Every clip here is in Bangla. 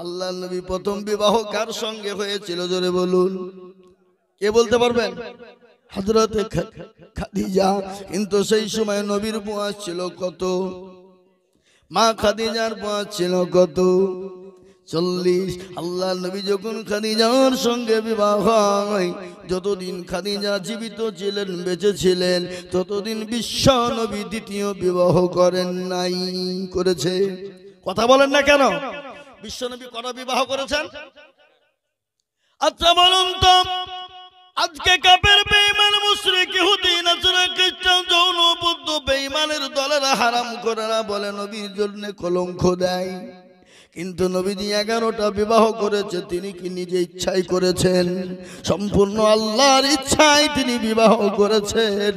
আল্লাহ নবী প্রথম বিবাহ কার সঙ্গে হয়েছিল জোরে বলুন, কে বলতে পারবেন? হযরতে খাদিজা। কিন্তু সেই সময় নবীর বয়স ছিল কত? মা খাদিজার বয়স ছিল কত? 40। আল্লাহ নবী যখন খাদিজার সঙ্গে বিবাহ হয়, যতদিন খাদিজা জীবিত ছিলেন, বেঁচে ছিলেন, ততদিন বিশ্ব নবী দ্বিতীয় বিবাহ করেন নাই। করেছে? কথা বলেন না কেন? বিশ্ব নবী কটা বিবাহ করেছেন? আচ্ছা বলুন তো, আজকে কাফের বেঈমান মুশরিক ইহুদি নাসারা খ্রিস্টান যৌন বৌদ্ধ বেঈমানের দলেরা হারাম করেরা বলে নবীর জন্য কলঙ্ক দেয়। কিন্তু নবীজি 11টা বিবাহ করেছে। তিনি কি নিজে ইচ্ছাই করেছেন? সম্পূর্ণ আল্লাহর ইচ্ছায় তিনি বিবাহ করেছেন।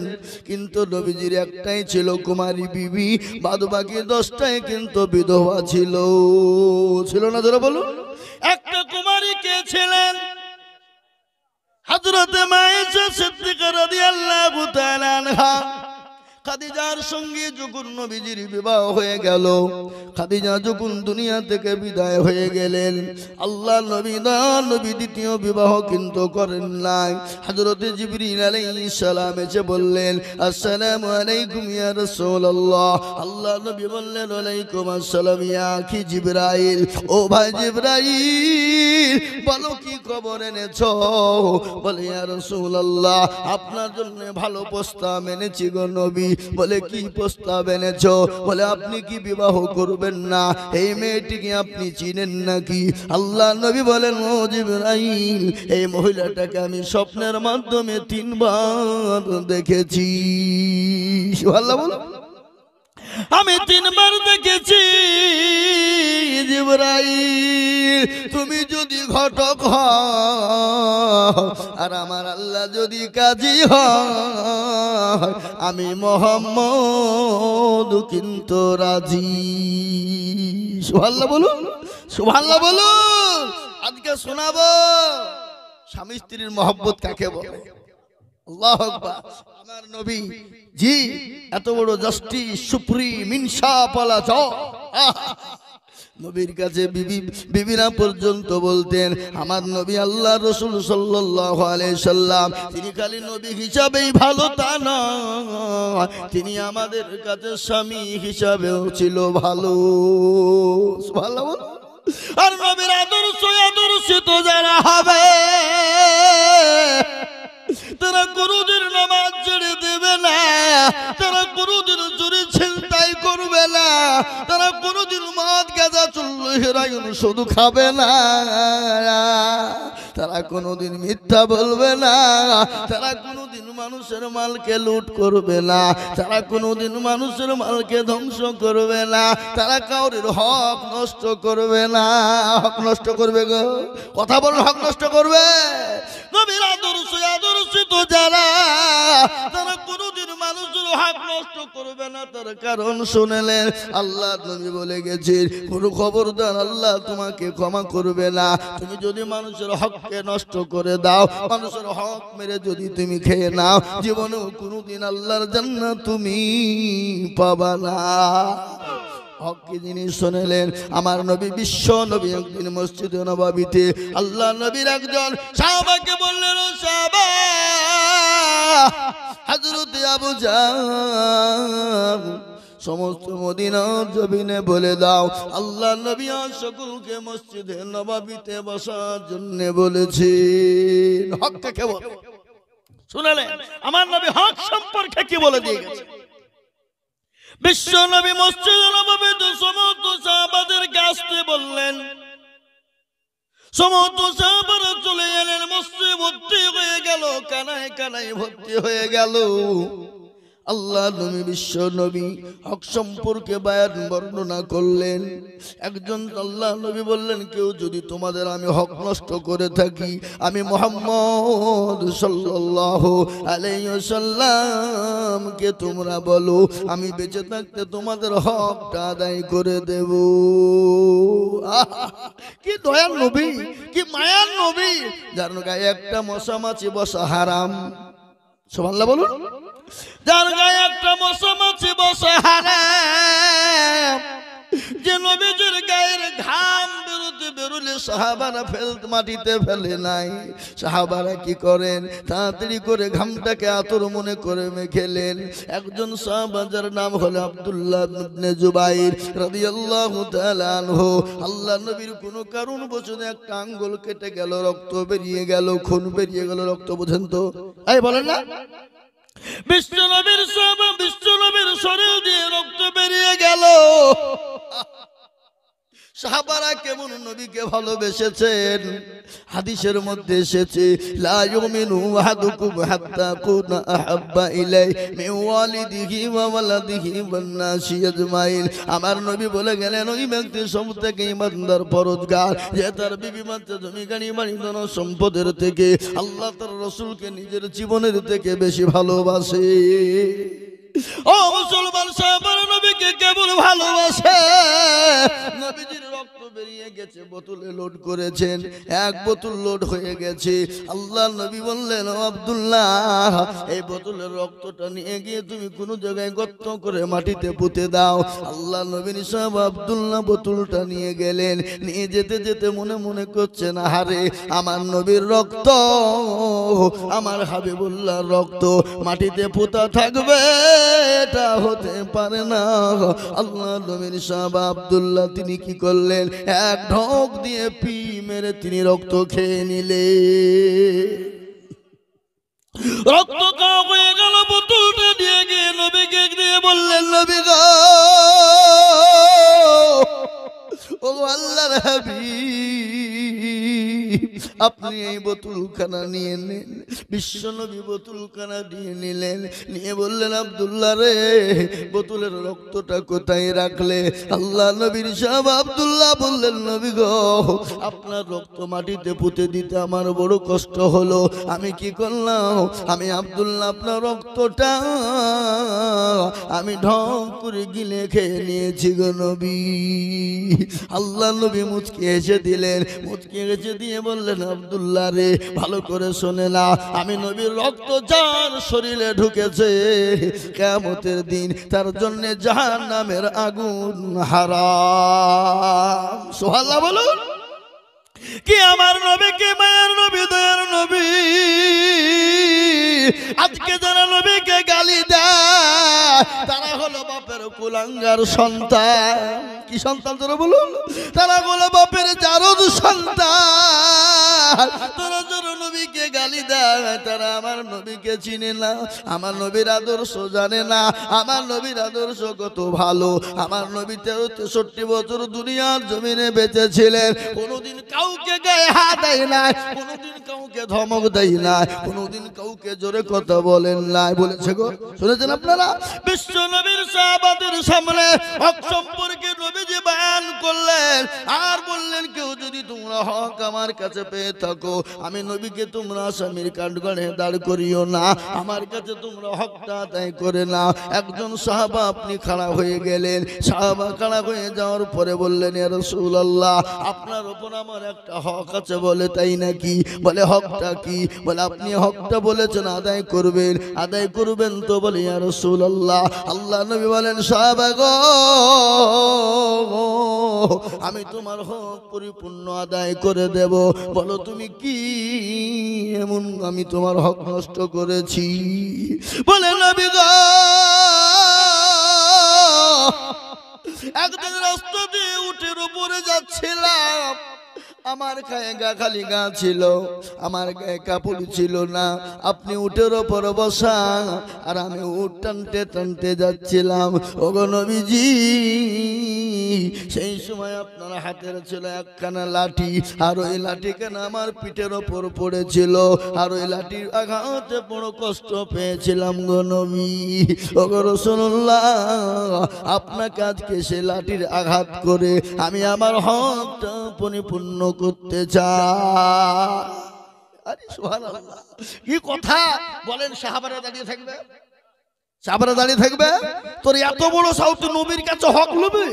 কিন্তু নবীজির একটাই ছিল কুমারী বিবি, বাদ বাকি 10টাই কিন্তু বিধবা ছিল। ছিল না যারা বলুন? একটা কুমারী কে ছিলেন? হযরতে মায়েশা সিদ্দিকা রাদিয়াল্লাহু তাআলা আনহা। খাদিজার সঙ্গে যখন নবীজির বিবাহ হয়ে গেল, খাদিজা যখন দুনিয়া থেকে বিদায় হয়ে গেলেন, আল্লাহ নবী দ্বিতীয় বিবাহ কিন্তু করেন নাই। হযরতে জিবরিল আলাইহিস সালাম এসে বললেন, আসসালামু আলাইকুম ইয়া রাসূলুল্লাহ। আল্লাহ নবী বললেন, ওয়ালাইকুম আসসালাম ইয়া আখি জিবরাইল। ও ভাই জিবরাইল, বলো কি খবর এনেছো? বলে, ইয়া রাসূলুল্লাহ, আপনার জন্য ভালো প্রস্তাব এনেছি গো নবী। বলে, কি প্রস্তাব এনেছো? বলে, আপনি কি বিবাহ করবেন না? এই মেয়েটিকে আপনি চিনেন নাকি? আল্লাহ নবী বলেন, ও জিবরাইল, এই মহিলাটাকে আমি স্বপ্নের মাধ্যমে 3 বার দেখেছি। সুবহানাল্লাহ বলো। আমি 3 বার দেখেছি। জিবরাইল, তুমি যদি ঘটক হও আর আমার আল্লাহ যদি কাজী হয়, আমি মুহাম্মদ কিন্তু রাজি। সুবহানাল্লাহ বলুন, সুবহানাল্লাহ বলুন। আজকে শোনাবো স্বামী স্ত্রীর মহব্বত কাকে বলে। আল্লাহু আকবার। আমার নবী জি এত বড় জাস্টিস, সুপ্রিম, ইনসাফ ওয়ালা জজ। নবীর কাছে বিবিরা পর্যন্ত বলতেন, আমার নবী আল্লাহ রাসূল সাল্লাল্লাহু আলাইহি সাল্লাম তিনি খালি নবী হিসাবেই ভালো তা নয়, তিনি আমাদের কাছে স্বামী হিসাবেও ছিল ভালো। সুবহানাল্লাহ। আর নবীর আদর্শিত যারা হবে, তারা কোনদিন নামাজ ছেড়ে দেবে না, তারা কোনদিন চুরি ছিনতাই করবে না, তারা কোনদিন মদ গাঁজা চুল্লু হেরোইন শুধু খাবে না, তারা কোনদিন মিথ্যা বলবে না, তারা কোনদিন মানুষের মালকে লুট করবে না, তারা কোনদিন মানুষের মালকে ধ্বংস করবে না, তারা কাউরের হক নষ্ট করবে না। হক নষ্ট করবে গো? কথা বলুন, হক নষ্ট করবে? নবীর আদর্শিত যারা, তারা কোনদিন মানুষের হক নষ্ট করবে না। তার কারণ শুনলেন, আল্লাহ নবী বলে গেছে, কোনো খবরদার আল্লাহ তোমাকে ক্ষমা করবে না। তুমি যদি মানুষের হককে নষ্ট করে দাও, মানুষের হক মেরে যদি তুমি খেয়ে নাও, জীবনেও কোনদিন আল্লাহর জান্নাত তুমি পাবা না। হক কি জিনিস শুনলেন? আমার নবী বিশ্ব নবী একদিন মসজিদে নববীতে আল্লাহ নবীর একজন সাহাবাকে বললেন, ও সাহাবা, হযরতে আবু জাহল সমস্ত মদিনার জমিনে বলে দাও, আল্লাহ নবী সকলকে মসজিদে নববীতে বসার জন্য বলেছেন। হক কাকে বলে? শুনলেন? আমার নবী হক সম্পর্কে কি বলে দিয়ে গেছে। বিশ্ব নবী মসজিদে নববীতে সমস্ত সাহাবাদেরকে আসতে বললেন। সমস্ত সাহাবারা চলে এলেন, মসজিদে ভর্তি হয়ে গেল, কানায় কানায় ভর্তি হয়ে গেল। আল্লাহ নবী বিশ্ব নবী হক সম্পর্কে বায়ান বর্ণনা করলেন। একজন আল্লাহ নবী বললেন, কেউ যদি তোমাদের আমি হক নষ্ট করে থাকি, আমি মুহাম্মদ সাল্লাল্লাহু আলাইহি ওয়াসাল্লামকে তোমরা বলো, আমি বেঁচে থাকতে তোমাদের হকটা আদায় করে দেব। কি দয়ার নবী, কি মায়ার নবী, যার গায়ে একটা মশা মাছি বসা হারাম। সুবহানাল্লাহ বলুন। যার গায়ে একটা মশা মাছি বসা হারাম, যে নবীজির গায়ের ঘাম বেরোতে জরুরি সাহাবারা মাটিতে ফেলে নাই। সাহাবারা কি করেন, তাড়াতাড়ি করে ঘামটাকে আতর মনে করে মেখেলেন। একজন সাহাবা যার নাম হলো আব্দুল্লাহ ইবনে জুবাইর রাদিয়াল্লাহু তাআলা আনহু, আল্লাহ নবীর কোনো কারণ বশত একটা আঙ্গুল কেটে গেল, রক্ত বেরিয়ে গেল, খুন বেরিয়ে গেল, রক্ত বোঝেন তো, এই বলেন না, বিশ্বনবীর সাহাবা, বিশ্বনবীর শরীর দিয়ে রক্ত বেরিয়ে গেল। সাহাবারা কেমন নবীকে ভালোবেসেছেন, হাদিসের মধ্যে এসেছে লা ইউমিনু আহাদুকুম হাত্তা কুনা আহাব্বা ইলাই মিন ওয়ালিদিহি ওয়া ওয়ালাদিহি ওয়ান নাসি আজমাইন। আমার নবী বলে গেলেন, ওই ব্যক্তি সবথেকে ঈমানদার পরহেজগার যে তার বিবি বাচ্চা জমি গাড়ি বাড়ি ধন সম্পদের থেকে আল্লাহ তার রাসূলকে নিজের জীবনের থেকে বেশি ভালোবাসে। ও মুসলমান, সাহাবারা নবীকে কেমন ভালোবাসে। নবীজির রক্ত বেরিয়ে গেছে, বোতলে লোড করেছেন, এক বোতল লোড হয়ে গেছে। আল্লাহ নবী বললেন, ও আব্দুল্লাহ, এই বোতলের রক্তটা নিয়ে গিয়ে তুমি কোন জায়গায় গর্ত করে মাটিতে পুঁতে দাও। আল্লাহ নবীর সাহেব আব্দুল্লাহ বোতলটা নিয়ে গেলেন। নিয়ে যেতে যেতে মনে মনে করছেন, আহারে আমার নবীর রক্ত, আমার হাবিবুল্লাহর রক্ত মাটিতে পুঁতা থাকবে, এটা হতে পারে না। আল্লাহ নবীর সাহাব আব্দুল্লাহ তিনি কি করলেন, এক ঢোক দিয়ে পি মেরে তিনি রক্ত খেয়ে নিলে। রক্ত খাওয়া হয়ে গেল, বোতলটা দিয়ে গিয়ে নবীকে দিয়ে বললেন, নবী গো, ও আল্লাহর হাবিব, আপনি এই বোতলখানা নিয়ে নেন। বিশ্ব নবী বোতলখানা দিয়ে নিলেন, নিয়ে বললেন, আব্দুল্লাহ রে, বোতলের রক্তটা কোথায় রাখলে? আল্লাহ নবীর সাহেব আব্দুল্লাহ বললেন, নবী গো, আপনার রক্ত মাটিতে পুঁতে দিতে আমার বড় কষ্ট হলো। আমি কি করলাম, আমি আব্দুল্লাহ আপনার রক্তটা আমি ঢং করে গিলে খেয়ে নিয়েছি গো নবী। আল্লাহ নবী মুচকি হেসে দিলেন, মুচকি হেসে দিয়ে বললেন, আব্দুল্লাহ রে, ভালো করে শোনে না, আমি নবীর রক্ত যার শরীরে ঢুকেছে কিয়ামতের দিন তার জন্য জাহান্নামের আগুন হারাম। সুবহানাল্লাহ বলুন। কি আমার নবী, কি মায়ের নবী, দয়ার নবী, আজকে যারা নবীকে গালি দেয় তারা হলো বাপের কুলাঙ্গার সন্তান। কি সন্তান তোরা বলুন? তারা হলো বাপের জারদ সন্তান। তোরা যারা নবীকে গালি দেয় তারা আমার নবীকে চিনে না, আমার নবীর আদর্শ জানে না। আমার নবীর আদর্শ কত ভালো। আমার নবী 63 বছর দুনিয়ার জমিনে বেঁচে ছিলেন, কোনোদিন কাউকে গায়ে হাত দেয় না, কোনোদিন কাউকে ধমক দেয় না, কোনোদিন কাউকে জোরে কথা বলেন নাই। বলেছে গো, শুনেছেন আপনারা? বিশ্ব নবীর সাহাবাদের সামনে হক সম্পর্কে নবীজি বয়ান করলেন আর বললেন, কেউ যদি তোমরা হক আমার কাছে পেয়ে থাকো, আমি নবীকে তোমরা আসামির কাঠগড়ায় দাঁড় করিও না, আমার কাছে তোমরা হকটা আদায় করে না। একজন সাহাবা আপনি খাড়া হয়ে গেলেন। সাহাবা খাড়া হয়ে যাওয়ার পরে বললেন, ইয়া রাসূলুল্লাহ, আপনার উপর আমার একটা হক আছে। বলে তাই নাকি? বলে হকটা কি? বলে আপনি হকটা বলেছেন আদায় করবেন, আদায় করবেন তো? বলে ইয়া রাসূলুল্লাহ। আল্লাহ নবী বলেন, সাহাবা গো, আমি তোমার হক পরিপূর্ণ আদায় করে দেব। বলো তুমি কি এমন আমি তোমার হক নষ্ট করেছি? বলে নবী গো, একদিন রাস্তা দিয়ে উটের উপরে যাচ্ছিলাম, আমার গায়ে খালি গা ছিল, আমার গায়ে কাপড় ছিল না। আপনি উটের ওপর বসা আর আমি উট টানতে টানতে যাচ্ছিলাম। ওগো নবীজি, সেই সময় আপনার হাতের ছিল একখানা লাঠি, আর ওই লাঠিখানা আমার পিঠের ওপর পড়েছিল, আর ওই লাঠির আঘাতে বড় কষ্ট পেয়েছিলাম গো নবী। ওগো রাসূলুল্লাহ, আপনাকে আজকে সে লাঠির আঘাত করে আমি আমার হকটা পরিপূর্ণ করতে চাই। আরে সুবহানাল্লাহ, কি কথা বলেন! সাহাবারা দাঁড়িয়ে থাকবে, সাহাবারা দাঁড়িয়ে থাকবে? তোর এত বড় সাহস, নবীর কাছে হক লবে,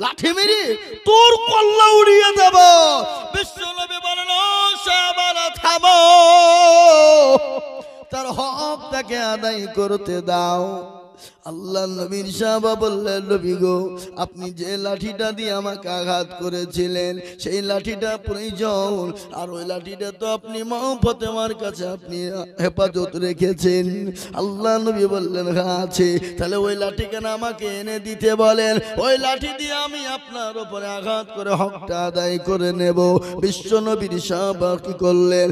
লাঠি মেরে তোর কল্লা উড়িয়ে দেব। বিশ্ব নবী বলেন, ও সাহাবারা থামো, তার হক তাকে আদায় করতে দাও। আল্লাহ নবীর সাহাবা বললেন, নবী গো, আপনি যে লাঠিটা দিয়ে আমাকে আঘাত করেছিলেন সেই লাঠিটা প্রয়োজন, আর ওই লাঠিটা তো আপনি মা ফাতেমার কাছে আপনি হেফাজত রেখেছেন। আল্লাহ নবী বললেন, হ্যাঁ আছে। তাহলে ওই লাঠি কেন আমাকে এনে দিতে বলেন, ওই লাঠি দিয়ে আমি আপনার উপরে আঘাত করে হকটা আদায় করে নেব। বিশ্ব নবীর সাহাবা কি করলেন?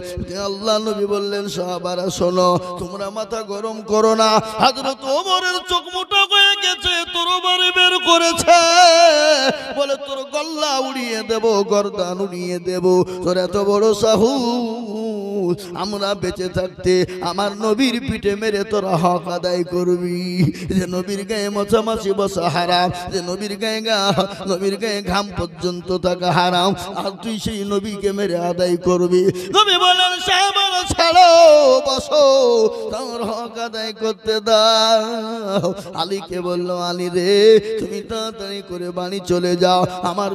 আল্লাহ নবী বললেন, সাহাবারা শোনো, তোমরা মাথা গরম করো না। হযরত ওমরের চোখ মোটা হয়ে গেছে, তরবারি বের করেছে, বলে তোর গল্লা উড়িয়ে দেব, গর্দান উড়িয়ে দেব। তোর এত বড় সাহস, আমরা বেঁচে থাকতে আমার নবীর পিঠে মেরে তোরা হক আদায় করবি? যে নবীর গায়ে মশামাছি বসা হারাম, যে নবীর গায়ে ঘাম পর্যন্ত থাকা হারাম, আর তুই সেই নবীকে মেরে আদায় করবি? নবী বলেন, সাহাবারা ছাড়ো, বসো, তোর হক আদায় করতে দাও। আলীকে বললো, আলী রে, তুমি তাড়াতাড়ি করে বাড়ি চলে যাও, আমার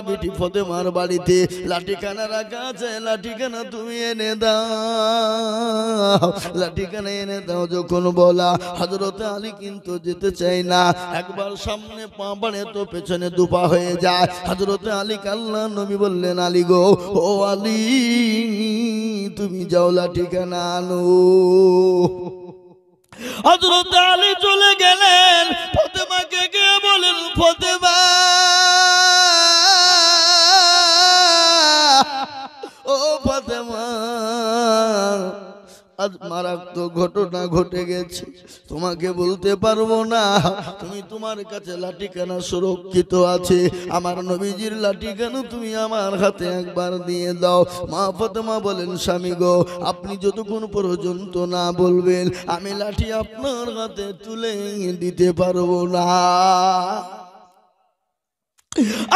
বিটি ফাতেমার বাড়িতে লাঠিখানা রাখা আছে, লাঠিখানা তুমি এনে দাও, লাঠিখানা এনে দাও। যখন বলা, হযরত আলী কিন্তু যেতে চাই না, একবার সামনে পা বাড়ে তো পেছনে দুপা হয়ে যায়। হযরত আলী আল্লাহ নবী বললেন, আলী গো, ও আলী, তুমি যাও লাঠিখানা আনো। হযরত আলী চলে গেলেন, ফাতেমাকে গিয়ে বলেন, ফাতেমা, ও ফাতেমা, আজ মারাত্মক ঘটনা ঘটে গেছে, তোমাকে বলতে পারবো না। তুমি তোমার কাছে লাঠিখানা সুরক্ষিত আছে, আমার নবীজির লাঠিখানা তুমি আমার হাতে একবার দিয়ে দাও। মা ফাতেমা বলেন, স্বামী গো, আপনি যতক্ষণ পর্যন্ত না বলবেন আমি লাঠি আপনার হাতে তুলে দিতে পারবো না।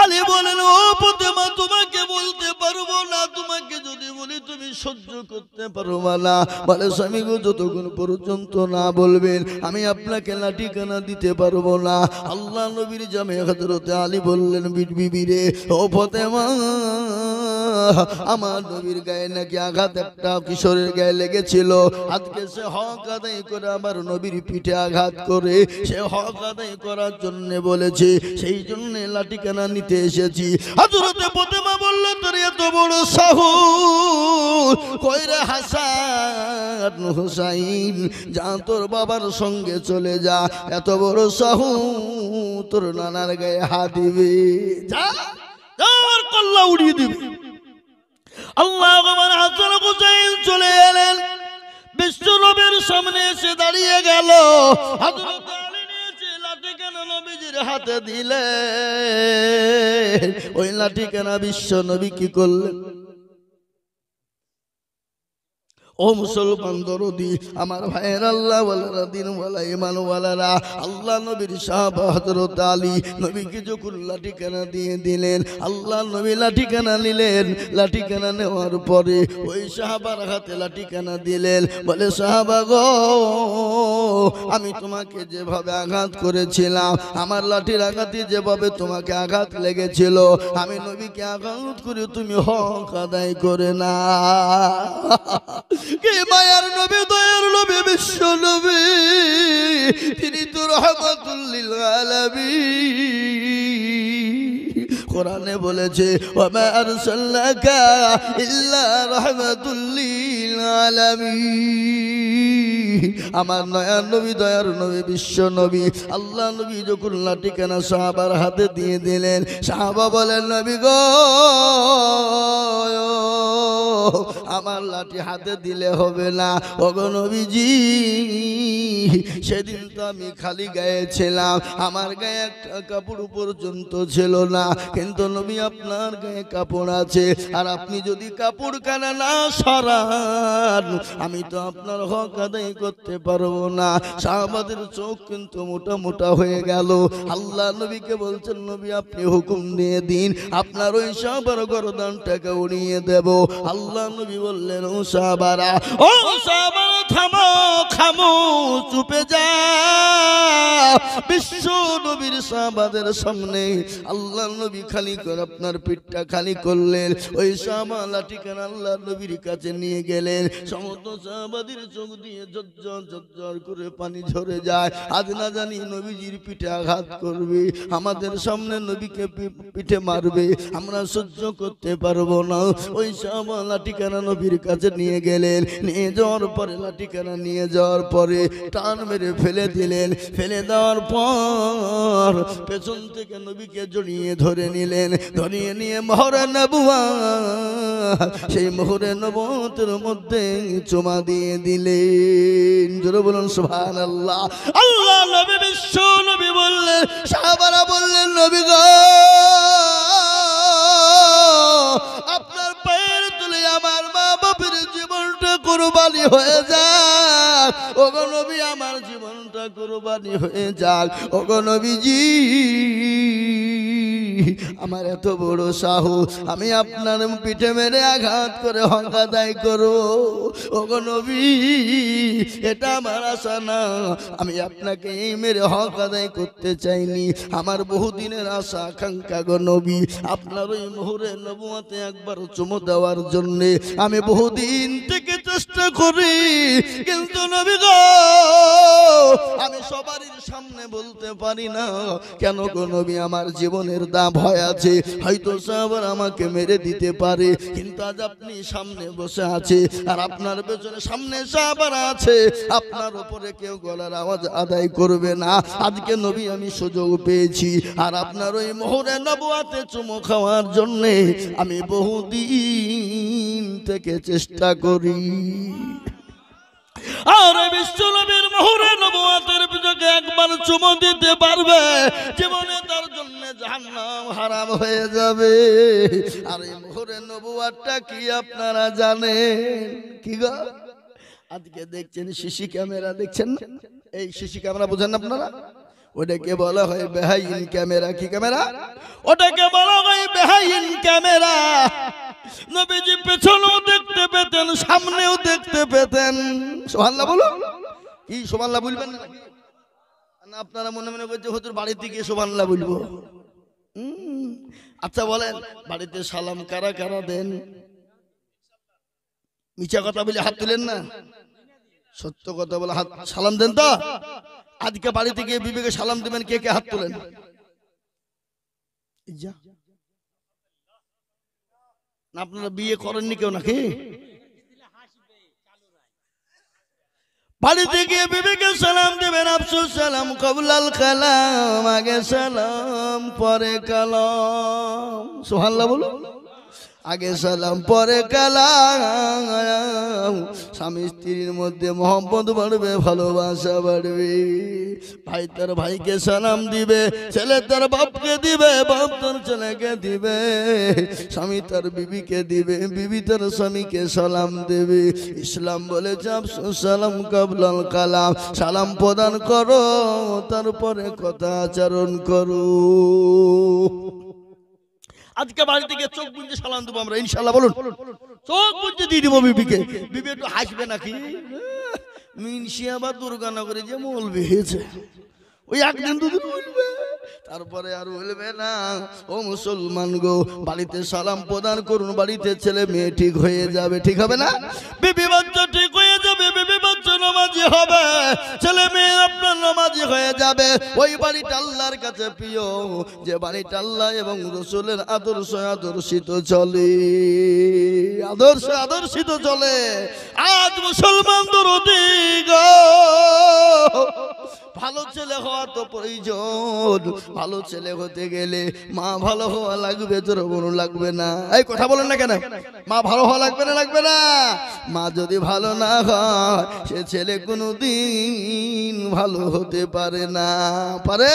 আলী বলেন, ও ফাতেমা, তোমাকে বলতে পারবো না, তোমাকে যদি বলি তুমি সহ্য করতে পারবা না। বলে, স্বামী গো, যতক্ষণ পর্যন্ত না বলবেন আমি আপনাকে লাঠিখানা দিতে পারবো না। আল্লাহ নবীর জামে হযরত আলী বললেন, বিবি রে, ও ফাতেমা, আমার নবীর গায়ে নাকি আঘাত একটা কিশোরের গায়ে লেগেছিল, আজকে সে হক আদায় করে আমার নবীর পিঠে আঘাত করে সে হক আদায় করার জন্য বলেছে, সেই জন্য লাঠিখানা নিতে এসেছি। হযরত ফাতেমা বলল, তোর এত বড় সাহস, কই রে হাসান হুসাইন, যা তোর বাবার সঙ্গে চলে যা, এত বড় সাহস, তোর নানার গায়ে হাত দিবে, যা, তোর কল্লা উড়িয়ে দিবে। আল্লাহ আমার হাসান হুসাইন চলে এলেন, বিশ্ব নবীর সামনে এসে দাঁড়িয়ে গেল। হযরত আলী নিয়েছে লাঠিখানা নবীজির হাতে দিলে, ওই লাঠিখানা বিশ্ব নবী কি করলেন? ও মুসলমান দরদি, আমার ভাইয়ের, আল্লাহ ওয়ালারা, দিন ওয়ালা, ইমান ওয়ালারা, আল্লাহ নবীর সাহাবা হযরত আলী নবীকে যখন লাঠিখানা দিয়ে দিলেন, আল্লাহ নবী লাঠিখানা নিলেন। লাঠিখানা নেওয়ার পরে ওই সাহাবার হাতে লাঠিখানা দিলেন। বলে, সাহাবা গো, আমি তোমাকে যেভাবে আঘাত করেছিলাম, আমার লাঠির আঘাতে যেভাবে তোমাকে আঘাত লেগেছিল, আমি নবীকে আঘাত করে তুমি হক আদায় করে না। কে মায়ার নবী, দয়ার নবী, বিশ্ব নবী, তিনি তো রাহমাতুল লিল আলামিন। কোরআনে বলেছে, ওয়া মা আরসালনাকা ইল্লা রাহমাতুল লিল আলামিন। আমার নয়ার নবী, দয়ার নবী, বিশ্ব নবী, আল্লাহ নবী যখন লাঠিখানা সাহাবার হাতে দিয়ে দিলেন, সাহাবা বলেন, নবী গো, আমার লাঠি হাতে দিলে হবে না। ওগো নবীজি, সেদিন তো আমি খালি গায়ে ছিলাম, আমার গায়ে একটা কাপড় পর্যন্ত ছিল না, কিন্তু নবী আপনার গায়ে কাপড় আছে, আর আপনি যদি কাপড় কানা না সরান আমি তো আপনার হক আদায় করতে পারবো না। সাহাবাদের চোখ কিন্তু মোটা মোটা হয়ে গেল। আল্লাহ নবীকে বলছেন, নবী আপনি হুকুম দিয়ে দিন, আপনার ওই সাহাবার গর্দানটাকে উড়িয়ে দেব। আল্লাহ নবী বললেন ও সাহাবারা, ও সাহাবারা থামো, খামো, চুপে যাও। বিশ্ব নবীর সাহাবাদের সামনে আল্লাহ নবী খালি করে আপনার পিঠটা খালি করলেন। ওই সাহাবা লাঠিখানা আল্লাহ নবীর কাছে নিয়ে গেলেন। সমস্ত সাহাবাদের চোখ দিয়ে ঝরঝর ঝরঝর করে পানি ঝরে যায়। আজ না জানি নবীজির পিঠে আঘাত করবে, আমাদের সামনে নবীকে পিঠে মারবে, আমরা সহ্য করতে পারবো না। ওই সাহাবা লাঠিখানা নবীর কাছে নিয়ে গেলেন। নিয়ে যাওয়ার পরে লাঠিখানা নিয়ে যাওয়ার পরে টান মেরে ফেলে দিলেন। ফেলে দেওয়ার পর পেছন থেকে নবীকে জড়িয়ে ধরে নিলেন। ধরিয়ে নিয়ে মোহরে নবুয়ত, সেই মোহরে নবুয়তের মধ্যে চুমা দিয়ে দিলেন। জোরে বলুন সুবহানাল্লাহ। আল্লাহ নবী বিশ্ব নবী বললেন, সাহাবারা বললেন নবী গো, আপনার পায়ের তুলে আমার মা বাপের জীবনটা কুরবানি হয়ে যাক। ওগো নবী আমার জীবনটা কুরবানি হয়ে যাক। ওগো নবীজি আমার এত বড় সাহস, আমি আপনার পিঠে মেরে আঘাত করে হক আদায় করব। ওগো নবী এটা আমার আশা না, আমি আপনাকে এই মেরে হক আদায় করতে চাইনি, আমার বহুদিনের আশা আকাঙ্ক্ষা গো নবী, আপনার ওই মোহরে নবুয়তে একবার চুমু দেওয়ার জন্য আমি বহুদিন থেকে চেষ্টা করি, কিন্তু নবী গো আমি সবারই সামনে বলতে পারি না। কেন গো নবী, আমার জীবনের দাম ভয় আছে, হয়তো সাহাবারা আমাকে মেরে দিতে পারে, কিন্তু আজ আপনি সামনে বসে আছে আর আপনার পেছনে সামনে সাহাবারা আছে, আপনার উপরে কেউ গলার আওয়াজ আদায় করবে না। আজকে নবী আমি সুযোগ পেয়েছি, আর আপনার ওই মোহরে নবুয়তে চুমু খাওয়ার জন্য আমি বহুদিন থেকে চেষ্টা করি। আর বিশ্ব নবীর মোহরে নবুয়তের পিছনে একবার চুমু দিতে পারবে, জীবনে তার জন্য জাহান্নাম হারাম হয়ে যাবে। আর এই মোহরে নবুয়তটা কি আপনারা জানেন? কি গো, আজকে দেখছেন সিসি ক্যামেরা, দেখছেন না? এই সিসি ক্যামেরা বোঝেন আপনারা? ওটাকে বলা হয় বেহাইন ক্যামেরা। কি ক্যামেরা? ওটাকে বলা হয় বেহাইন ক্যামেরা। নবীজি পেছনেও দেখতে পেতেন, সামনেও দেখতে পেতেন। সুবহানাল্লাহ বলুন। কি সুবহানাল্লাহ বলবেন না? আপনারা মনে মনে করছে হুজুর বাড়িতে গিয়ে সুবহানাল্লাহ বলবো। আচ্ছা বলেন, বাড়িতে সালাম কারা কারা দেন? মিছা কথা বলে হাত তুলেন না, সত্য কথা বলে হাত সালাম দেন তো? আজকে বাড়িতে গিয়ে বিবিকে সালাম দিবেন, কে কে হাত তোলেন? না আপনারা বিয়ে করেননি কেউ নাকি? বাড়িতে গিয়ে বিবিকে সালাম দিবেন। আফসোস সালাম কবলাল কালাম, আগে সালাম পরে কালাম। সুবহানাল্লাহ বলুন। আগে সালাম পরে কালাম। স্বামী স্ত্রীর মধ্যে মহব্বত বাড়বে, ভালোবাসা বাড়বে। ভাই তার ভাইকে সালাম দিবে, ছেলে তার বাপকে দিবে, বাপ তার ছেলেকে দিবে, স্বামী তার বিবিকে দিবে, বিবি তার স্বামীকে সালাম দেবে। ইসলাম বলেছে আফসোস সালাম কবলাল কালাম, সালাম প্রদান করো তারপরে কথা আচরণ করো। আজকে বাড়ি থেকে চোখ বুঝে সালাম দেবো আমরা ইনশাআল্লাহ। বলুন, চোখ বুঝে দিয়ে দিব বিবিকে। বিবি একটু হাসবে নাকি? মিনসিয়া বা দুর্গানগরে যে মৌলবি হয়েছে, ওই একদিন দুদিন বলবে, তারপরে আর বলবে না। ও মুসলমান গো, বাড়িতে সালাম প্রদান করুন, বাড়িতে ছেলে মেয়ে ঠিক হয়ে যাবে। ঠিক হবে না? বিবি বাচ্চা ঠিক হয়ে যাবে, বিবি বাচ্চা নামাজি হবে, ছেলে মেয়ে আপনার নামাজি হয়ে যাবে। ওই বাড়িটা আল্লাহর কাছে প্রিয়, যে বাড়িটা আল্লাহ এবং রাসূলের আদর্শ আদর্শিত চলে, আদর্শ আদর্শিত চলে। আজ মুসলমানদের অধিক ভালো ছেলে হওয়া তো প্রয়োজন। ভালো ছেলে হতে গেলে মা ভালো হওয়া লাগবে, তোর বোন লাগবে না। এই কথা বলেন না কেন? মা ভালো হওয়া লাগবে না? লাগবে না। মা যদি ভালো না হয়, সে ছেলে কোনোদিন ভালো হতে পারে না। পারে?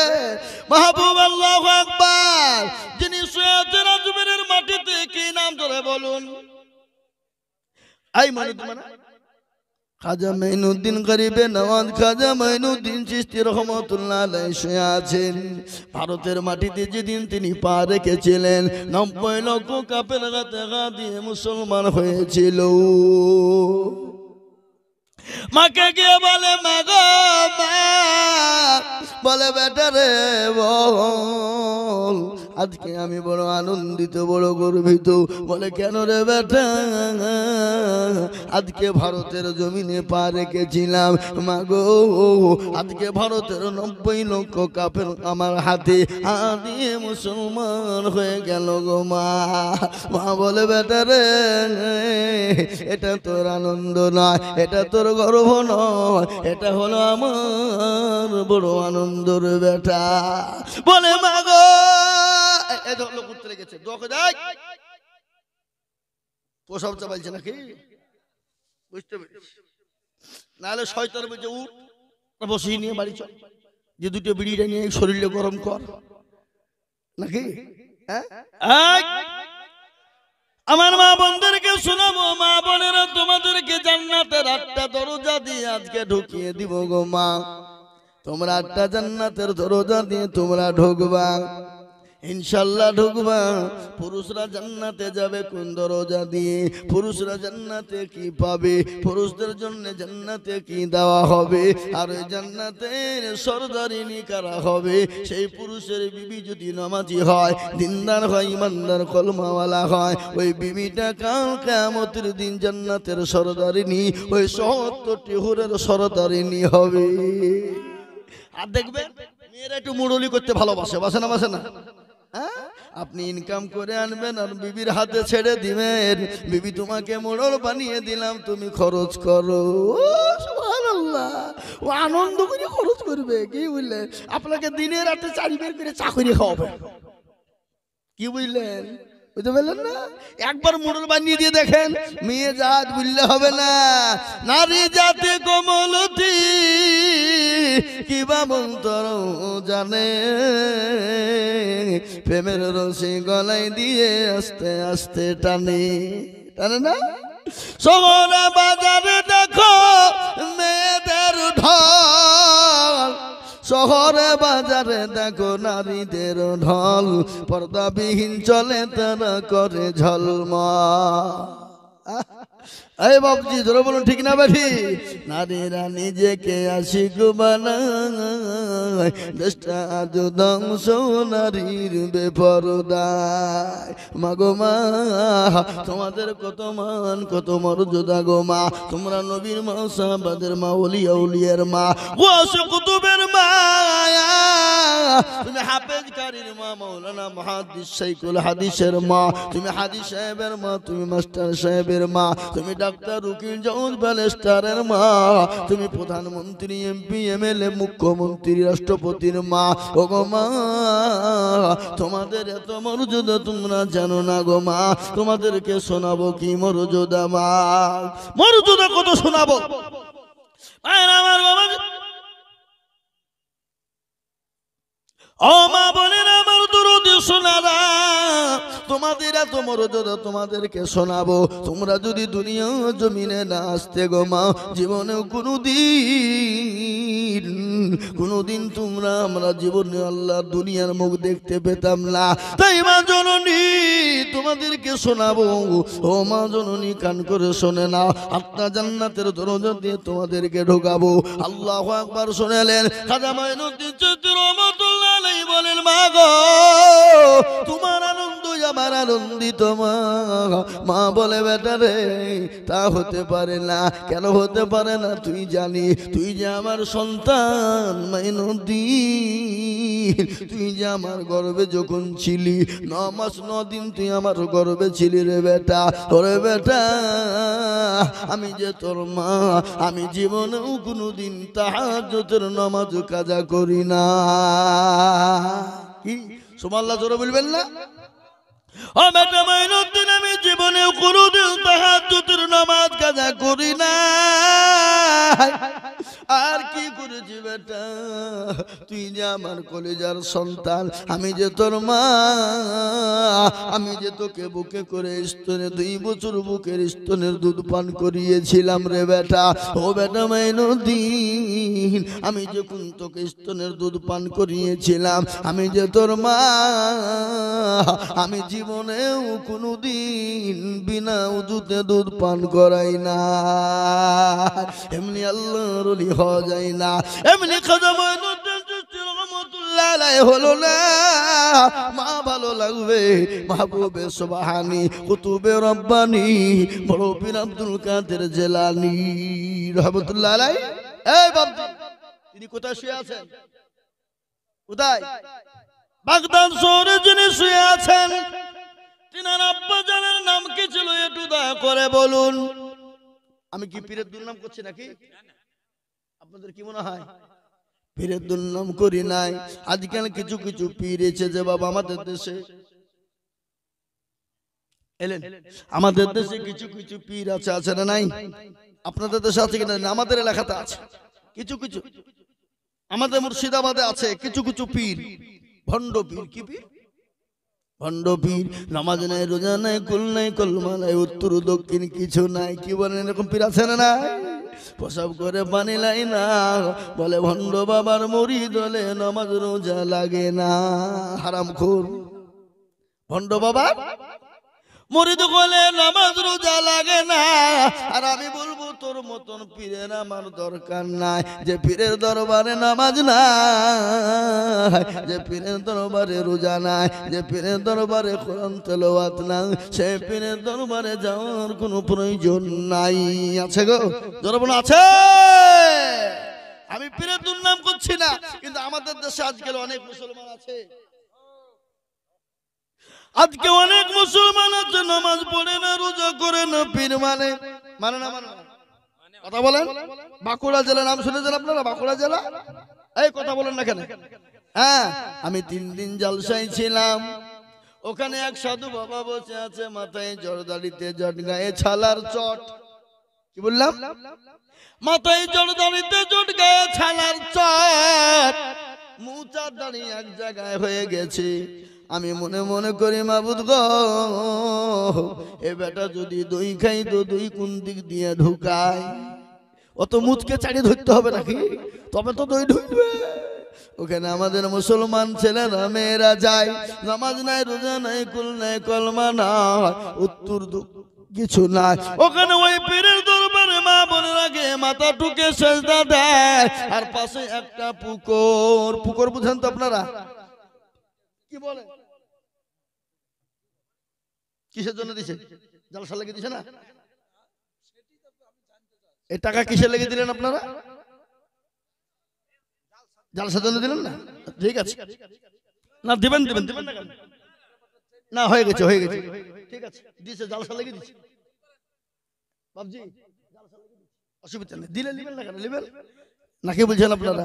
মাহবুব আল্লাহু আকবার। যিনি শুয়ে আছেন আজমিরের মাটিতে, কি নাম ধরে বলুন? এই মানে খাজা মাইনুদ্দিন গরিবে নওয়াজ খাজা মাইনুদ্দিন চিশতি রহমতুল্লাহ আলাইহি শুয়ে আছেন। ভারতের মাটিতে যেদিন তিনি পা রেখেছিলেন 90 লক্ষ কাফের হাতে ঘা দিয়ে মুসলমান হয়েছিল। মাকে গিয়ে বলে মা গো মা, বলে বেটা রে বল আজকে আমি বড় আনন্দিত বড় গর্বিত। বলে কেন রে বেটা? আজকে ভারতের জমিনে পা রেখেছিলাম মা গো, আজকে ভারতের 90 লক্ষ কাফের আমার হাতে হাত দিয়ে মুসলমান হয়ে গেল গো মা। মা বলে বেটা রে এটা তোর আনন্দ নয়, এটা তোর গর্ব নয়, এটা হলো আমার বড় আনন্দর বেটা। বলে মা গো এই ধরলো করতে লেগেছে দোকে দেখ প্রসব চাপাইছে নাকি বুঝতে পেরেছি, নাহলে শয়তান বলছে উঠ বসিয়ে নিয়ে বাড়ি চল, যে দুটো বিড়িটা নিয়ে শরীরে গরম কর নাকি। হ্যাঁ আমার মা বোনদেরকে শোনাবো, মা বোনেরা তোমাদেরকে জান্নাতের 8টা দরজা দিয়ে আজকে ঢুকিয়ে দিব গো মা। তোমরা 8টা জান্নাতের দরজা দিয়ে তোমরা ঢুকবা, ইনশাআল্লাহ ঢুকবা। পুরুষরা জান্নাতে যাবে কোন দরজা দিয়ে? পুরুষরা জান্নাতে কি পাবে? পুরুষদের জন্য জান্নাতে কি দেওয়া হবে? আর ওই জান্নাতের সরদারিনী কারা হবে? সেই পুরুষের বিবি যদি নামাজি হয়, দিনদার হয়, ইমানদার কলমাওয়ালা হয়, ওই বিবিটা কাল কিয়ামতের দিন জান্নাতের সরদারিনী, ওই 70টি হুরের সরদারিনী হবে। আর দেখবেন মেয়েরা একটু মুরলি করতে ভালোবাসে, বাসে না বাসে না? আপনি ইনকাম করে আনবেন আর বিবির হাতে ছেড়ে দিবেন, বিবি তোমাকে মোড়ল বানিয়ে দিলাম, তুমি খরচ করো। সুবহানাল্লাহ, ও আনন্দ করে খরচ করবে। কি বুঝলেন? আপনাকে দিনে রাতে 4 বের করে চাকরি খাওয়াবে। কি বুঝলেন? বুঝতে পারলেন না? একবার মোড়ল বানিয়ে দিয়ে দেখেন, মেয়ে জাত বুঝলে হবে না। নারী জাতি কোমলতি কিবা মন্তর জানে, প্রেমের রসি গলায় দিয়ে আস্তে আস্তে টানে, টানে না? শহরে বাজারে দেখো মেয়েদের ঢল, শহরে বাজারে দেখো নারীদের ঢল, পর্দাবিহীন চলে তারা করে ঝলমা। এই বাবজি ধরে বলুন ঠিক না বেঠি? নারীরা নিজেকে আশিক বানায়, দেশটা আজ ধ্বংস নারীর বেপরদায়। মাগো মা তোমাদের কত মান কত মর্যাদা গো মা। তোমরা নবীর মা, সাহাবাদের মা, ওলিয়া উলিয়ার মা, ওয়াসে কুতুবের মা, তুমি হাফেজ কারীর মা, মাওলানা মুহাদ্দিস শাইখুল হাদিসের মা, তুমি হাদিস সাহেবের মা, তুমি মাস্টার সাহেবের মা, তুমি ডাক্তার উকিল জজ ব্যারিস্টারের মা, তুমি প্রধানমন্ত্রী এমপি এমএলএ মুখ্যমন্ত্রী রাষ্ট্রপতির মা। ও গো মা তোমাদের এত মর্যাদা তোমরা জানো না গো মা। তোমাদেরকে শোনাবো কি মর্যাদা মা, মর্যাদা কত শোনাবো। আমার বাবা ও মা বলেন আমার দরুদ শোনারা, তোমাদের এত মর্যাদা তোমাদেরকে শোনাবো। তোমরা যদি দুনিয়া জমিনে না আসতে গো মা, জীবনেও কোনোদিন তোমরা আমরা জীবনে আল্লাহ দুনিয়ার মুখ দেখতে পেতাম না। তাই মা জননী তোমাদেরকে শোনাবো। ও মা জননী কান করে শোনে না, 8টা জান্নাতের দরজা দিয়ে তোমাদেরকে ঢোকাবো। আল্লাহু আকবার শুনালেন। খাজা মাইনুদ্দিন চিশতি রহমাতুল্লাহ আলাইহি বলেন মা গো তোমার আনন্দ আমার আনন্দিত মা। মা বলে বেটা রে তা হতে পারে না। কেন হতে পারে না? তুই জানি, তুই যে আমার সন্তান মাইনুদ্দিন, তুই যে আমার গর্ভে যখন ছিলি 9 মাস 9 দিন তুই আমার গর্ভে ছিলি রে বেটা। ওরে বেটা আমি যে তোর মা, আমি জীবনেও কোনোদিন তাহাজ্জুদের নামাজ কাজা করি না। কি সুবহানাল্লাহ জোরে বলবেন না? ও বেটা মাইনুদ্দিন আমি জীবনেও কোনোদিন তাহাজ্জুদের নামাজ কাজা করি না। আর কি করেছি বেটা, তুই যে আমার কলেজার সন্তান, আমি যে তোর মা, আমি যে তোকে বুকে করে স্তনে 2 বছর বুকের স্তনের দুধ পান করিয়েছিলাম রে বেটা। ও বেটা মাইনুদ্দিন, আমি যখন তোকে স্তনের দুধ পান করিয়েছিলাম, আমি যে তোর মা, আমি জীবনেও কোনোদিন বিনা উযুতে দুধ পান করাই না। এমনি আল্লাহর ওলি হওয়া যায় না, এমনি খাজা মাইনুদ্দিন চিশতি রহমাতুল্লাহ আলাইহি হলো না। মা ভালো লাগবে, মাহবুবে সুবহানি, কুতুবে রব্বানি, বড় পীর আব্দুল কাদের জিলানী রহমাতুল্লাহ আলাইহি। এই বাবজি, তিনি কোথায় শুয়ে আছেন? কোথায়? বাগদাদ শহরে যিনি শুয়ে আছেন, তিনার আব্বা জানের নাম কি ছিল একটু দয়া করে বলুন। আমি কি পীরের দুর্নাম করছি নাকি? আপনাদের কি মনে হয়? পীরের দুর্নাম করি নাই। আজকাল কিছু কিছু পীর এসে যে বাবা আমাদের দেশে এলেন, আমাদের দেশে কিছু কিছু পীর আছে, আছে না নাই? আপনাদের দেশে আছে কিনা? আমাদের এলাকাতে আছে কিছু কিছু, আমাদের মুর্শিদাবাদে আছে কিছু কিছু পীর, ভণ্ড পীর। কি পীর? ভণ্ড পীর। নামাজ নাই, রোজা নাই, কুল নাই, কলমা নাই, উত্তর দক্ষিণ কিছু নাই। কি বলেন, এরকম পীর আছে না নাই? প্রসাব করে পানি লাই না, বলে ভণ্ড বাবার মুরিদ হলে নামাজ রোজা লাগে না। হারামখোর ভণ্ড বাবার মুরিদ হলে নামাজ রোজা লাগে না। আর আমি বলবো তোর মতন পীরের আমার দরকার নাই, যে পীরের দরবারে নামাজ নাই, যে পীরের দরবারে রোজা নাই, যে পীরের দরবারে কোরআন তেলাওয়াত নাই, সে পীরের দরবারে যাওয়ার কোনো প্রয়োজন নাই। আছে গো দরবার আছে। আমি পীরের দুর্নাম করছি না, কিন্তু আমাদের দেশে আজকাল অনেক মুসলমান আছে, আজকে অনেক মুসলমান আছে নামাজ পড়ে না, রোজা করে না, পীর মানে মানে না, মানে কথা বলেন। বাঁকুড়া জেলা নাম শুনেছেন আপনারা? বাঁকুড়া জেলা, এই কথা বলেন না কেন? হ্যাঁ, আমি 3 দিন জলসায় ছিলাম। ওখানে এক সাধু বাবা বসে আছে, মাথায় জড়দাড়িতে জট, গায়ে ছালার চট। কি বললাম? মাথায় জড়দাড়িতে জট, গায়ে ছালার চট, মুচার দাড়ি এক জায়গায় হয়ে গেছে। আমি মনে মনে করি মাবুদ গো, এ বেটা যদি দই খাই তো দই কোন দিক দিয়ে ঢুকায়? অত মুচকে চাড়িয়ে ধরতে হবে নাকি? তবে তো দই ঢুকবে। ওখানে আমাদের মুসলমান ছেলেরা মেয়েরা যায়, নামাজ নাই, রোজা নাই, কুল নাই, কলমা নাই, উত্তর কিছু নাই। ওখানে ওই পীরের দরবারে মা বোনের আগে মাথা টুকে সেজদা দেয়, আর পাশে একটা পুকুর। পুকুর বুঝেন তো আপনারা? কি বলে? কিসের জন্য দিছে? জালসা লেগে দিছে না? এই টাকা কিসের লেগে দিলেন আপনারা? জালসার জন্য দিলেন না? ঠিক আছে, না দিবেন দিবেন দিবেন না কেন? না হয়ে গেছে, হয়ে গেছে, ঠিক আছে, দিছে, জালসা লেগে দিছে বাবজি, জালসা লেগে দিছে, অসুবিধা নেই, দিলে নেবেন না কেন? নেবেন না, কি বলছেন আপনারা?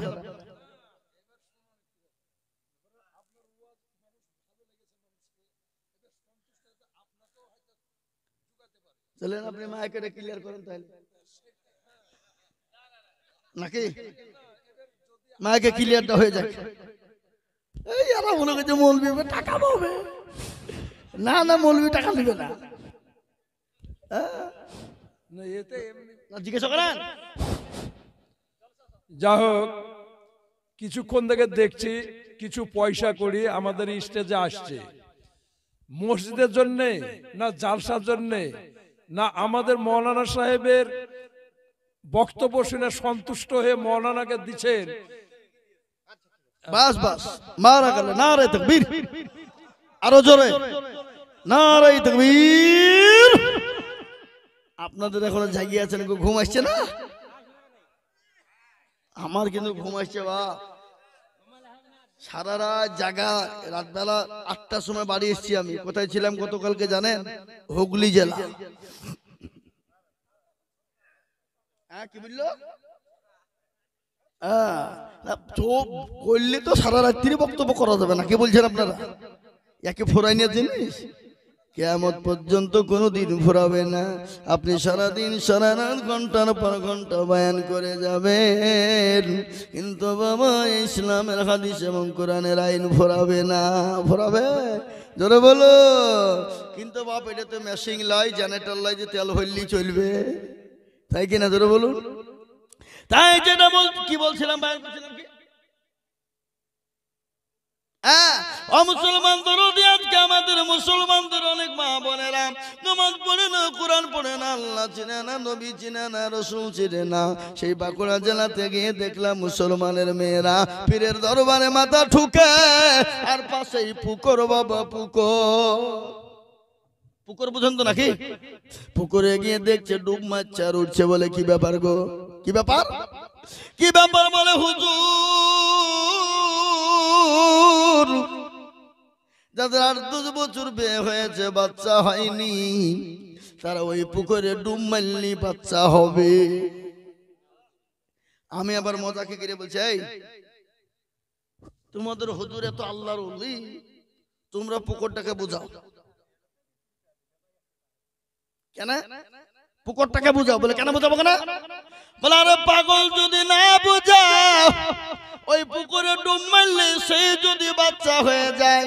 চলেন আপনি মাইকে ক্লিয়ার করেন তাহলে, নাকি মাইকে ক্লিয়ারটা হয়ে যাক। এই এরা মনে করছে মৌলবি টাকা পাবে। না না, মৌলবি টাকা দিবে না, জিজ্ঞাসা করেন। যা হোক, কিছুক্ষণ থেকে দেখছি কিছু পয়সা করি আমাদের স্টেজে আসছে, মসজিদের জন্যে না জালসার জন্যে না আমাদের মৌলানা সাহেবের বক্তব্য শুনে সন্তুষ্ট হয়ে মৌলানাকে দিচ্ছেন। বাস বাস, মারা গেল, নারে তাকবীর, আরো জোরে নারে তাকবীর। আপনাদের এখন জাগিয়ে আছেন, ঘুম আসছে না? আমার কিন্তু ঘুম আসছে বা সারা রাত জাগা, রাতবেলা 8টার সময় বাড়ি এসেছি। আমি কোথায় ছিলাম গতকালকে জানেন? হুগলি জেলা। হ্যাঁ, কি বললো? চোখ করলে তো সারা রাত্রি বক্তব্য করা যাবে না, কি বলছেন আপনারা? একে ফোরাইনের জিনিস কিয়ামত পর্যন্ত কোনোদিন ফুরাবে না। আপনি সারাদিন সারা রাত ঘন্টার পর ঘন্টা বয়ান করে যাবেন, কিন্তু বাবা ইসলামের হাদিস এবং কোরআনের আইন ফুরাবে না। ফুরাবে? জোরে বলো। কিন্তু বাপ এটা তো মেশিং লাই, জেনারেটর লাই, যে তেল হইলেই চলবে, তাই কিনা? জোরে বলুন। তাই যেটা কি বলছিলাম, বয়ান করছিলাম কি? মুসলমানদের আজকে আমাদের মুসলমানদের অনেক মা বোনেরা নামাজ পড়ে না, কোরআন পড়ে না, আল্লাহ চিনে না, নবী চিনে না, রসুল চিনে না। সেই বাঁকুড়া জেলাতে গিয়ে দেখলাম মুসলমানের মেয়েরা পীরের দরবারে মাথা ঠুকে, আর পাশেই পুকুর, বাবা পুকুর বুঝেন তো নাকি? পুকুরে গিয়ে দেখছে ডুব মারছে আর উঠছে, বলে কি ব্যাপার গো, কি ব্যাপার, কি ব্যাপার? বলে হুজুর, যাদের 8-10 বছর বিয়ে হয়েছে, বাচ্চা হয়নি, তারা ওই পুকুরে ডুব মারলি বাচ্চা হবে। আমি আবার মজাকে করে বলছি, এই তোমাদের হুজুর এত আল্লাহর ওলি, তোমরা পুকুরটাকে বুঝাও কেন? পুকুরটাকে বুঝাও। বলে কেন বুঝাবো কেন? বলে আরে পাগল, যদি না বুঝাও, ওই পুকুরে ডুব মারলে সে যদি বাচ্চা হয়ে যায়,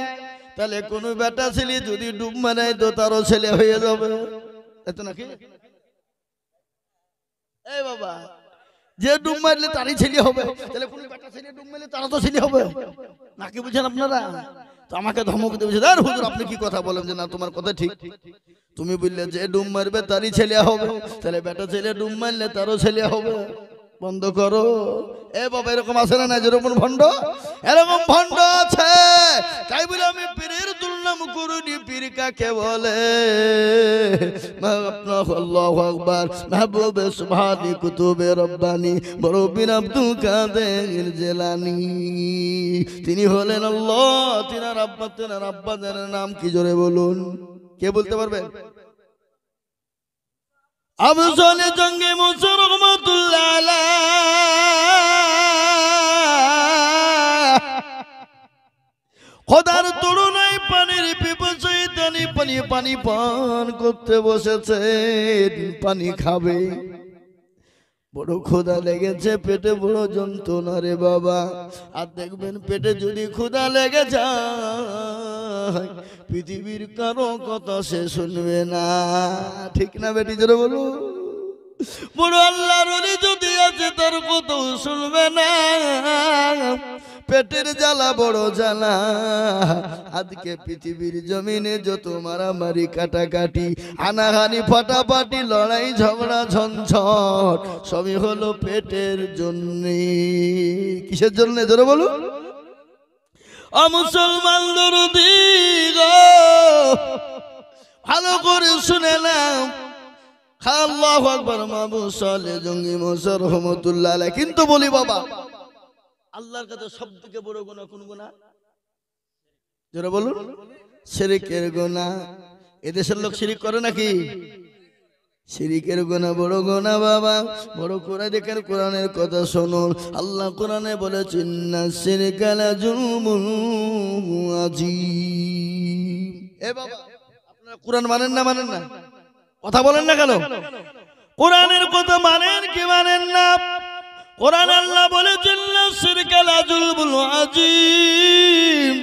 তাহলে কোনো বেটা ছেলে যদি ডুব মারে তো তারও ছেলে হয়ে যাবে, এত নাকি? এই বাবা, যে ডুব মারলে তারই ছেলে হবে, তাহলে কোনো বেটা ছেলে ডুব মারলে তারও তো ছেলে হবে নাকি? বুঝেন আপনারা? তো আমাকে ধমক দিয়ে বলছে, আরে হুজুর আপনি কি কথা বলেন? যে না, তোমার কথা ঠিক। তুমি বললে যে ডুব মারবে তারই ছেলে হবে, তাহলে বেটা ছেলে ডুব মারলে তারও ছেলে হবে। বন্ধ করো। এ বাবা, এরকম আছে না? যেরকম ভণ্ড, এরকম ভণ্ড আছে। তাই বলে আমি পীরের দুর্নাম করিনি। পীর কাকে বলে? আল্লাহু আকবার। মাহবুবে সুবহানি কুতুবে রব্বানি বড় পীর আব্দুল কাদের জিলানী, তিনি হলেন আল্লাহ। তিনার আব্বাদের নাম কি? জোরে বলুন। কে বলতে পারবেন? আফজল জঙ্গে মুসা রহমাতুল্লাহ আলাইহি, খোদার তরুণায় পানির পিপাসায় পানি পানি পান করতে বসেছেন, পানি খাবে। বড় ক্ষুধা লেগেছে, পেটে বড় যন্ত্রণা রে বাবা। আর দেখবেন পেটে যদি ক্ষুধা লেগে যায়, পৃথিবীর কারো কথা সে শুনবে না, ঠিক না বেটি? জোরে বলো। বড় আল্লাহর ওলি যদি আছে, তার কথা শুনবে না। পেটের জ্বালা বড় জ্বালা। আজকে পৃথিবীর জমিনে যত মারামারি, কাটাকাটি, হানাহানি, ফাটাফাটি, লড়াই, ঝগড়া, ঝঞ্ঝট, সবই হলো পেটের জন্য। কিসের জন্য? জোরে বলো। মুসলমানদের দিগ ভালো করে শুনে নাও। আল্লাহু আকবার। মাহবুব সালেহ জঙ্গি মুসা রহমাতুল্লাহ আলাইহি। কিন্তু বলি বাবা, আল্লাহর কাছে সবথেকে বড় গুনাহ কোন গুনাহ? যারা বলুন, শিরকের গুনাহ। এদেশের লোক শিরিক করে নাকি? শিরিকের গুনাহ বড় গুনাহ বাবা, বড় করে দেখেন। কোরআনের কথা শুনুন। আল্লাহ কোরআনে বলেছেন, ইন্না শিরকা লাযুলমুন আযীম। এ বাবা, আপনারা কোরআন মানেন না? মানেন না? কথা বলেন না কেন? কোরআনের কথা মানেন কি মানেন না? কোরআন আল্লাহ বলেছেন, শিরকা লাযুলমুন আযীম,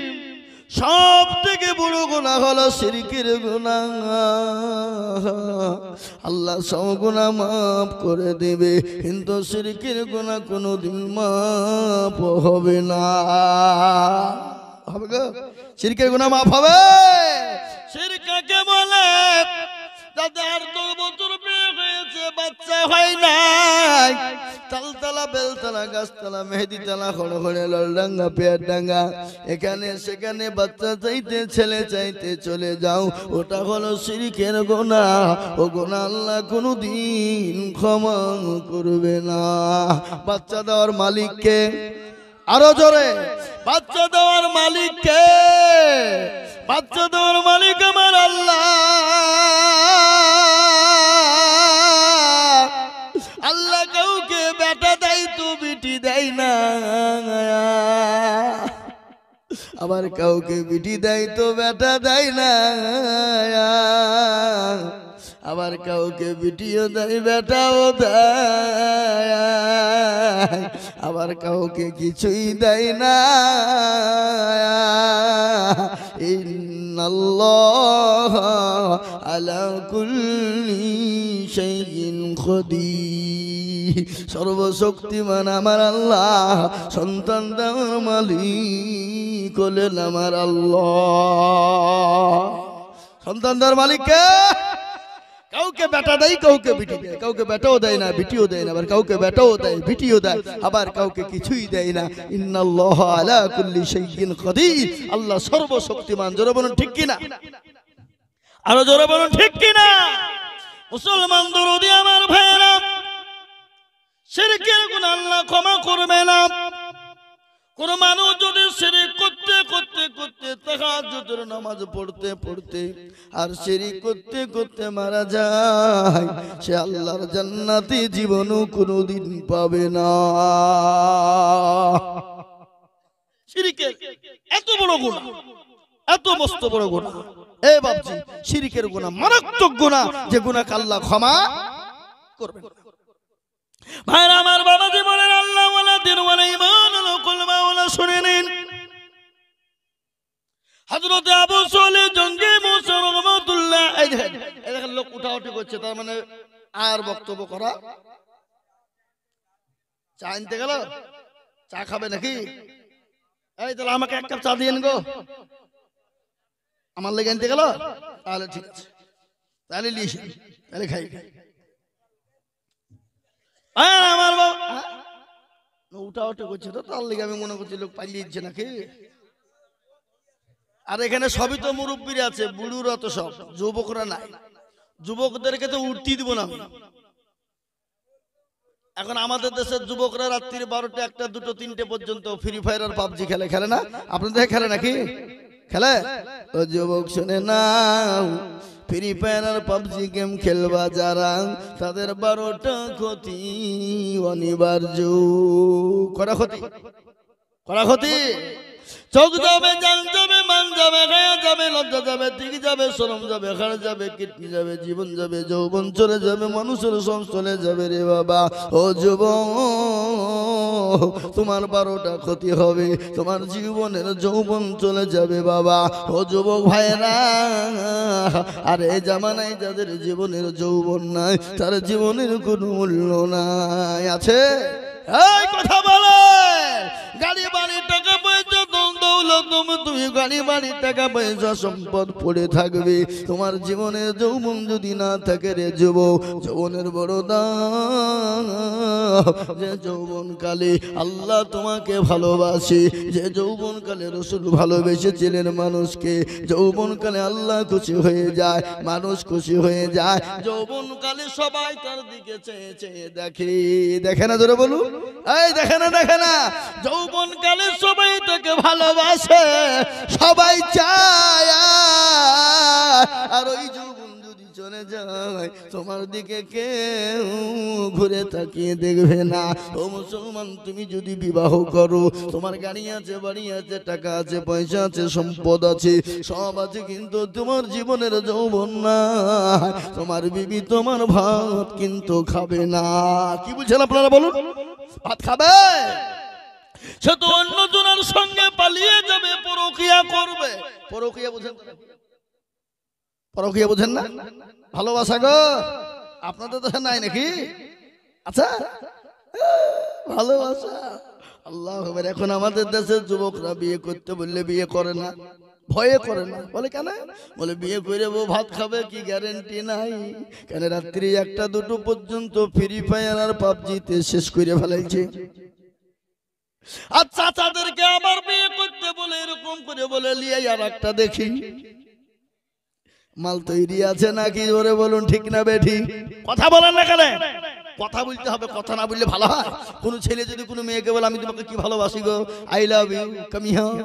সব থেকে বড় গুনাহ হলো শিরকের গুনাহ। আল্লাহ সব গুনাহ মাফ করে দেবে, কিন্তু শিরকের গুনাহ কোনোদিন মাফ হবে না। হবে গো? শিরকের গুনাহ মাফ হবে? শিরক কাকে বলে? যাদের 10 বছর বিয়ে হয়েছে, বাচ্চা হয় নাই, তালতলা, বেলতলা, গাছতলা, মেহেদিতলা, খড়খড়ে, ললডাঙ্গা, পেয়ারডাঙ্গা, এখানে সেখানে বাচ্চা চাইতে, ছেলে চাইতে চলে যাও, ওটা হলো শিরকের গুনাহ। ও গুনাহ আল্লাহ কোনোদিন ক্ষমা করবে না। বাচ্চা দেওয়ার মালিককে, আরো জোরে, বাচ্চা দেওয়ার মালিককে? বাচ্চা দেওয়ার মালিক আমার আল্লাহ। আল্লাহ কাউকে বেটা দেয় তো বিটি দেয় না। আবার কাউকে বিটি দেয় তো বেটা দেয় না, আবার কাউকে বিটিও দেয় বেটাও দেয়, আবার কাউকে কিছুই দেয় না। ইন্নাল্লাহ আলা কুল্লি শাইইন কাদির, সর্বশক্তিমান আমার আল্লাহ, সন্তান দেওয়ার মালিক হলেন আমার আল্লাহ। সন্তান দেওয়ার মালিক কে? কাউকে বেটা দেয়, কাউকে বিটি দেয়, কাউকে বেটাও দেয় না বিটিও দেয় না, আবার কাউকে বেটাও দেয় বিটিও দেয়, আবার কাউকে কিছুই দেয় না। ইন্নাল্লাহ আলা কুল্লি শাইইন কাদির, আল্লাহ সর্বশক্তিমান। জোরে বলুন ঠিক কিনা, আরো জোরে বলুন ঠিক কিনা। মুসলমান দরদি আমার ভাইরা, শিরকের গুনাহ আল্লাহ ক্ষমা করবে না। কোন মানুষ যদি শিরক করতে করতে করতে তাহাজ্জুদের নামাজ পড়তে পড়তে আর শিরক করতে করতে মারা যায়, সে আল্লাহর জান্নাতে জীবনও কোনোদিন পাবে না। শিরকের এত বড় গুনাহ, এত মস্ত বড় গুনাহ, এ বাপজি, শিরকের গুনাহ মারাত্মক গুনাহ, যে গুনাহকে আল্লাহ ক্ষমা করবে না। ভাইরা আমার, বাবাজি বলেন আল্লাহ ওয়ালা দিন ওয়ালা ঈমান ওয়ালা কুলমা ওয়ালা, শুনে নিন। হযরত আবু সালেহ জঙ্গি মুসা রাহমাতুল্লাহ, এই দেখেন লোক উঠাউঠি করছে, তার মানে আর বক্তব্য করা। চা আনতে গেল, চা খাবে নাকি? এই তাহলে আমাকে এক কাপ চা দিয়েন গো, আমার লেগে আনতে গেল, তাহলে ঠিক আছে, তাহলে লিখি, তাহলে খাই। আমার বাবা উঠা উঠে করছে, তো তার লেগে আমি মনে করছি লোক পালিয়ে দিচ্ছে নাকি। আর এখানে সবই তো মুরব্বীরা আছে, বুড়ুরা তো সব, যুবকরা নাই। যুবকদেরকে তো উঠতে দিব না আমি। এখন আমাদের দেশের যুবকরা রাত্রি 12টা 1টা 2টো 3টে পর্যন্ত ফ্রি ফায়ার আর পাবজি খেলে, খেলে না? আপনাদের খেলে নাকি? খেলে? ও যুবক শুনে নাও, ফ্রি ফায়ার আর পাবজি গেম খেলবা যারা, তাদের 12টা ক্ষতি অনিবার্য। করা ক্ষতি, করা ক্ষতি। চোখ যাবে, জান যাবে, মান যাবে, গায়ে যাবে, লজ্জা যাবে, দিক যাবে, শরম যাবে, হাড় যাবে, কিডনি যাবে, জীবন যাবে, যৌবন চলে যাবে, মানুষের সব চলে যাবে রে বাবা। ও যুবক, তোমার 12টা ক্ষতি হবে, তোমার জীবনের যৌবন চলে যাবে বাবা। ও যুবক ভাইরা, আর এই জামানায় যাদের জীবনের যৌবন নাই, তার জীবনের কোনো মূল্য নাই। আছে? এই কথা বলে, গাড়ি বাড়ি টাকা পয়সা তুমি গাড়ি বাড়ি টাকা পয়সা সম্পদ পড়ে থাকবে, তোমার জীবনের যৌবন যদি না থাকে রে যুবক, যৌবনের বড় দাম। যে যৌবন কালে আল্লাহ তোমাকে ভালোবাসে, যে যৌবন কালে রাসূল ভালোবেসেছিলেন মানুষকে, যৌবন কালে আল্লাহ খুশি হয়ে যায়, মানুষ খুশি হয়ে যায়। যৌবন কালে সবাই তার দিকে চেয়ে চেয়ে দেখে, দেখে না? ধরে বলুন, এই দেখে না, দেখে না? যৌবন কালে সবাই তাকে ভালোবাসে, সবাই চায়, আর ওই যৌবন যদি চলে যায়, তোমার দিকে কেউ ঘুরে তাকিয়ে দেখবে না। ও মুসলমান, তুমি যদি বিবাহ করো, তোমার গাড়ি আছে, বাড়ি আছে, টাকা আছে, পয়সা আছে, সম্পদ আছে, সব আছে, কিন্তু তোমার জীবনের যৌবন না, তোমার বিবি তোমার ভাত কিন্তু খাবে না। কি বুঝছেন আপনারা বলুন? ভাত খাবে? সে তো অন্য জনের সঙ্গে পালিয়ে যাবে, পরকিয়া করবে। পরকিয়া বুঝেন? পরকিয়া বুঝেন না? ভালোবাসা গো, আপনাদের তো নাই নাকি? আচ্ছা, ভালোবাসা, আল্লাহ। এখন আমাদের দেশের যুবকরা বিয়ে করতে বললে বিয়ে করে না, ভয়ে করে না। বলে কেন? বলে বিয়ে করে বউ ভাত খাবে, কি গ্যারেন্টি নাই। কেন? রাত্রি 1টা 2টো পর্যন্ত ফ্রি ফায়ার আর পাবজিতে শেষ করে ফেলাইছে। আর চাচাদেরকে আবার বিয়ে করতে বলে এরকম করে বলে লিয়ে আর একটা দেখি মাল তৈরি আছে নাকি? ওরে বলুন ঠিক না বেঠি? কথা বলেন না কেন? কথা বলতে হবে, কথা না বললে ভালো হয়? কোন ছেলে যদি কোনো মেয়েকে বলে আমি তোমাকে কি ভালোবাসি গো, I love you, come here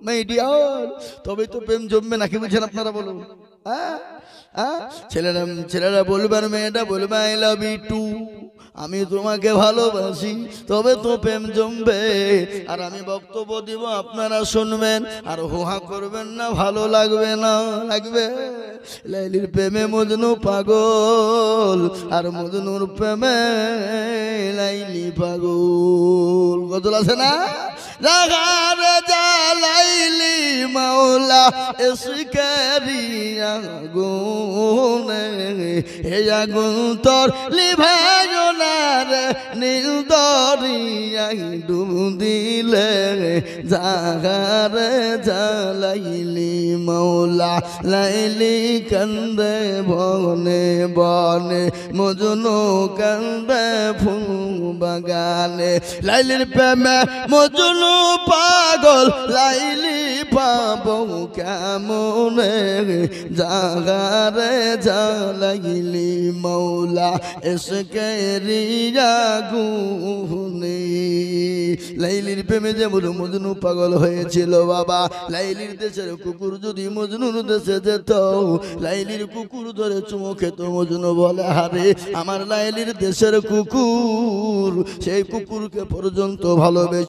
my dear, তবে তো প্রেম জমবে নাকি? বুঝছেন আপনারা? বলুন। ছেলেরা বলবে আর মেয়েটা বলবে আই লাভ ইউ টু। আমি তোমাকে ভালোবাসি, তবে তো প্রেম জমবে। আর আমি বক্তব্য দিব, আপনারা শুনবেন আর হুহা করবেন না, ভালো লাগবে না, লাগবে। লাইলির প্রেমে মজনু পাগল, আর মজনুর প্রেমে লাইলি পাগল। গজল আছে না? রাগার জালাইলি মাওলা ইশকেরি আগুনে, হে আগুন তোর লিভাজনার নীল দরিয়ায় ডুব দিলে। জাগার জালাইলি মাওলা লাইলি কান্দে বনে বনে, মজনু কান্দে ফুল বাগানে। লাইলির প্রেমে মজনু পাগল, লাইলি পাবো কেমনে। জাগারে জালাইলি মাওলা ইশকেরি আগুনে। লাইলির প্রেমে যেমন মজনু পাগল হয়েছিল বাবা, লাইলির দেশের কুকুর যদি মজনুর দেশে যেত, লাইলির কুকুর ধরে চুমো খেত। মজনু বলে, হারে আমার লাইলির দেশের কুকুর, সেই কুকুরকে পর্যন্ত ভালোবেসে